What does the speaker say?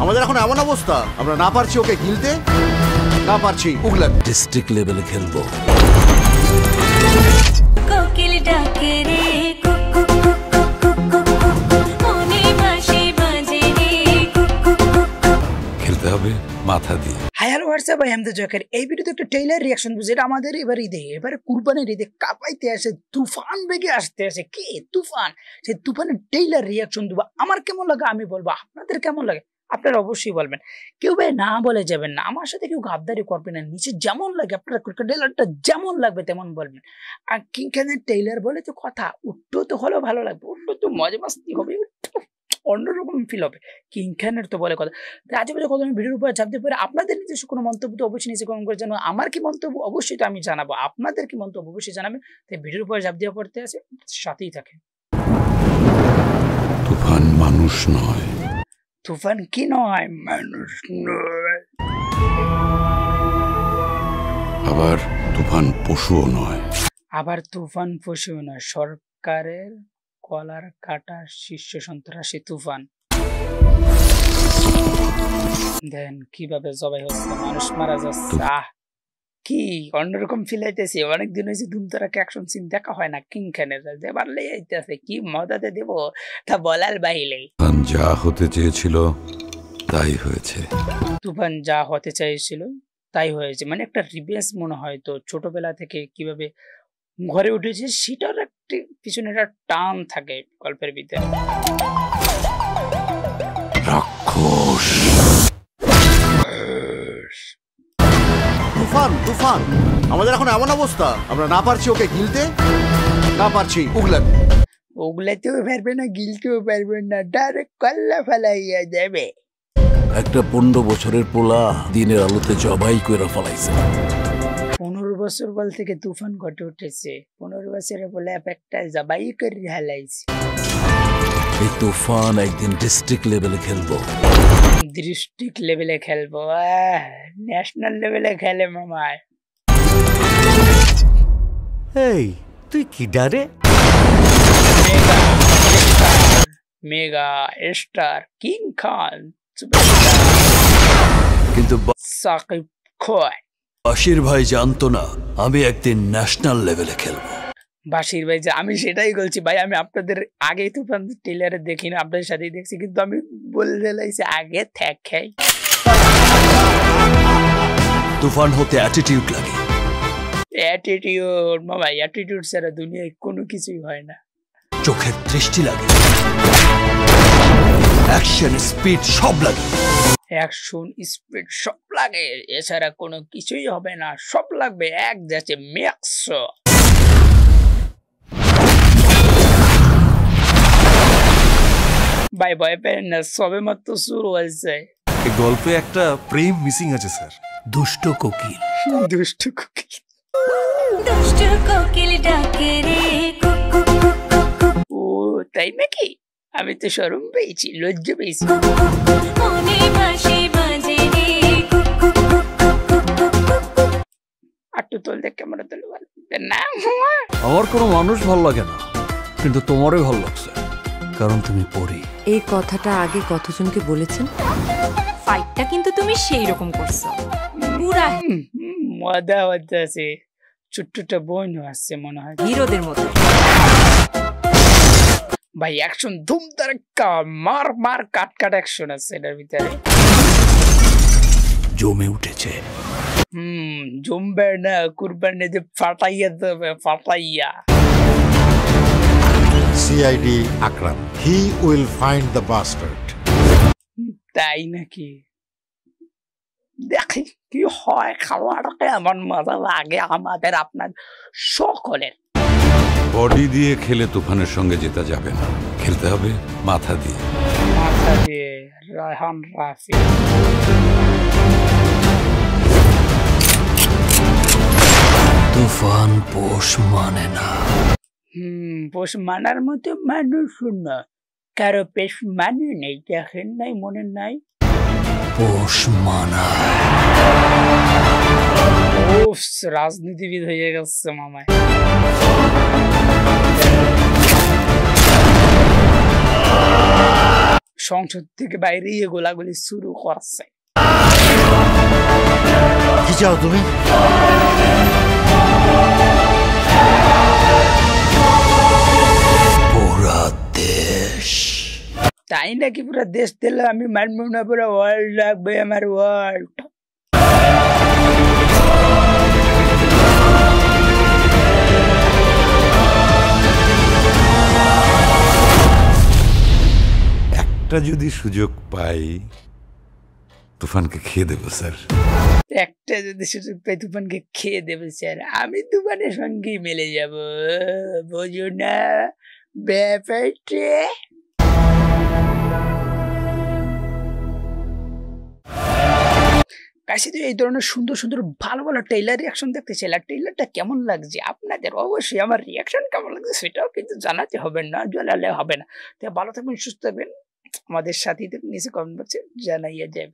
আমাদের এখন এমন অবস্থা, আমরা না পারছি ওকে গিলতে, না পারছি উগলাম। ডিস্ট্রিক্ট লেভেলে খেলবো। খেলতে হবে মাথা দিয়ে। Hi hello WhatsApp, I am the Joker. এই ভিডিওতে একটা ট্রেইলার রিঅ্যাকশন বুঝে, এটা আমাদের এবার এবারে কুরবানির ঈদে কাঁপাইতে আসে, তুফান বেগে আসতে আসে। কে তুফান? সেই তুফানের ট্রেইলার রিঅ্যাকশন দেবো। আমার কেমন লাগে আমি বলবো, আপনাদের কেমন লাগে আপনারা অবশ্যই বলবেন। কেউ ভাই না বলে যাবেন না, আমার সাথে কেউ গাদ্দারি করবে না। নিচে যেমন লাগে আপনারা ট্রেইলারটা যেমন লাগবে তেমন বলবেন। আর কিং খানের ট্রেইলার বলে তো কথা, উঠতেও তো হলেও ভালো লাগবে, উঠলেও তো মজা মাস্তি হবে, অন্যরকম ফিল হবে। কিং খানের তো বলে কথা। আজেবাজে কথা আমি ভিডিওর উপরে চাপতে পারি। আপনাদের নিজস্ব কোনো মন্তব্য তো অবশ্যই নিচে কমেন্ট করে জানাবো। আমার কি মন্তব্য অবশ্যই তো আমি জানাবো, আপনাদের কি মন্তব্য অবশ্যই জানাবেন। তাই ভিডিওর উপরে চাপ দিয়ে পড়তে আছে, সাথেই থাকে। তুফান মানুষ নয়। তুফান কি নয়? মানুষ নয়। আবার তুফান পশুও নয়। আবার তুফান পশুও নয়। সরকারের কলার কাটা শীর্ষ সন্ত্রাসী তুফান। দেন কিভাবে জবাই হচ্ছে, মানুষ মারা যাচ্ছে। কি অন্যরকম ফিল হইতেছে। অনেকদিন হয়েছে ধুমতারাকে অ্যাকশন সিন দেখা হয় না। কিং খানের এবার লেগে যাইতেছে, কি মজাতে দেব তা বলার বাহিরে। তুফান যা হতে চেয়েছিল তাই হয়েছে। তুফান যা হতে চাইছিল তাই হয়েছে, মানে একটা রিভেঞ্জ মনে হয়। তো ছোটবেলা থেকে কিভাবে ঘরে উঠেছে সেটার একটি পিছনে একটা টান থাকে গল্পের ভিতরে। রাক্ষস। তুফান তুফান আমাদের এখন এমন অবস্থা, আমরা না পারছি ওকে গিলতে, না পারছি উগলাম। ওগুলাতেও পারবে না, গিলতেও পারবে না, ডাইরেক্ট কল্লা ফেলাইয়া যাবে। একটা 15 বছরের পোলা দিনের আলোতে জবাই করে ফেলাইছে। 15 বছর বল থেকে তুফান ঘটে উঠেছে। 15 বছরে বলে একটা জবাই করে হালাইছে। এই তুফান একদিন ডিস্ট্রিক্ট লেভেলে খেলবো। ডিস্ট্রিক্ট লেভেলে খেলবো? ন্যাশনাল লেভেলে খেলে মামায়। এই তুই কি ডারে? মেগা স্টার কিং খান কিন্তু সাকিব খান। বাশির ভাই জানতো না আমি একদিন ন্যাশনাল লেভেলে খেলবো। বাশির ভাই, যে আমি সেটাই বলছি ভাই, আমি আপনাদের আগেই তুফান ট্রেলারে দেখি না, আপনাদের সাথেই দেখছি, কিন্তু আমি বলতে লাইছি আগে থাকাই। তুফান হতে অ্যাটিটিউড লাগে। অ্যাটিটিউড মামা, অ্যাটিটিউড ছাড়া দুনিয়ায় কোনো কিছুই হয় না। চোখের দৃষ্টি লাগে, অ্যাকশন স্পিড সব লাগে। অ্যাকশন স্পিড সব লাগে, এছাড়া কোনো কিছুই হবে না। সব লাগবে এক যাচ্ছে ম্যাক্স। ভাই ভয় পেন না, সবে মাত্র শুরু হয়েছে। এই গল্পে একটা প্রেম মিসিং আছে স্যার। দুষ্ট কোকিল। দুষ্টু কুকি। দুষ্টু কোকিল ডাকে রে কুকু কুকু। ও তাই নাকি? আমি তো শরম পেয়েছি, লজ্জা পেয়েছি। মনে বাঁশি বাজে রে কুকু কুকু। আটটু তোলতে ক্যামেরা তোলে ভালো না। আমার কোনো মানুষ ভালো লাগে না, কিন্তু তোমারই ভালো লাগছে, কারণ তুমি পড়ি। এই কথাটা আগে কতজনকে বলেছেন? ফাইটটা কিন্তু তুমি সেই রকম করছো পুরা মজা হচ্ছে। ছোট্টটা বোন আসছে মনে হয় হিরোদের মতো। ভাই অ্যাকশন ধুম তারকা, মার মার কাট কাট অ্যাকশন আছে এটার ভিতরে। জমে উঠেছে। জমবে না, কুরবানি যে ফাটাইয়া দেবে, ফাটাইয়া। CID Akram. He will find the bastard. তাই নাকি? দেখি কি হয়। খাওয়াটা কেমন মজা লাগে আমাদের আপনার সকলের। বডি দিয়ে খেলে তুফানের সঙ্গে জেতা যাবে না, খেলতে হবে মাথা দিয়ে। মাথা দিয়ে। রায়হান রাফি। তুফান পোষ মানে না। পোষ মানার মতো মানুষ না, কারো পেশ মানে নেই। দেখেন নাই, মনে নাই? পোষ মানা। রাজনীতিবিদ হয়ে গেছে মামায়। সংসদ থেকে বাইরে গিয়ে গোলাগুলি শুরু করছে। কি চাও তুমি? পুরা দেশ। তাই নাকি? পুরো দেশ দিলে আমি মানব না, পুরো ওয়ার্ল্ড লাগবে আমার, ওয়ার্ল্ড। একটা যদি সুযোগ পাই তুফানকে খেয়ে দেবো স্যার। একটা যদি সুযোগ পাই তুফানকে খেয়ে দেবে স্যার, আমি তুফানের সঙ্গেই মিলে যাব, বোঝো না ব্যাপারটা? কাছে তো এই ধরনের সুন্দর সুন্দর ভালো ভালো ট্রেলার রিয়াকশন দেখতে চাই। আর ট্রেলারটা কেমন লাগছে আপনাদের, অবশ্যই আমার রিয়াকশন কেমন লাগছে সেটাও কিন্তু জানাতে হবে, না জানালে হবে না। তাই ভালো থাকবেন, সুস্থ থাকবেন, আমাদের সাথেই নিচে কমেন্ট বক্সে জানাইয়া যাবেন।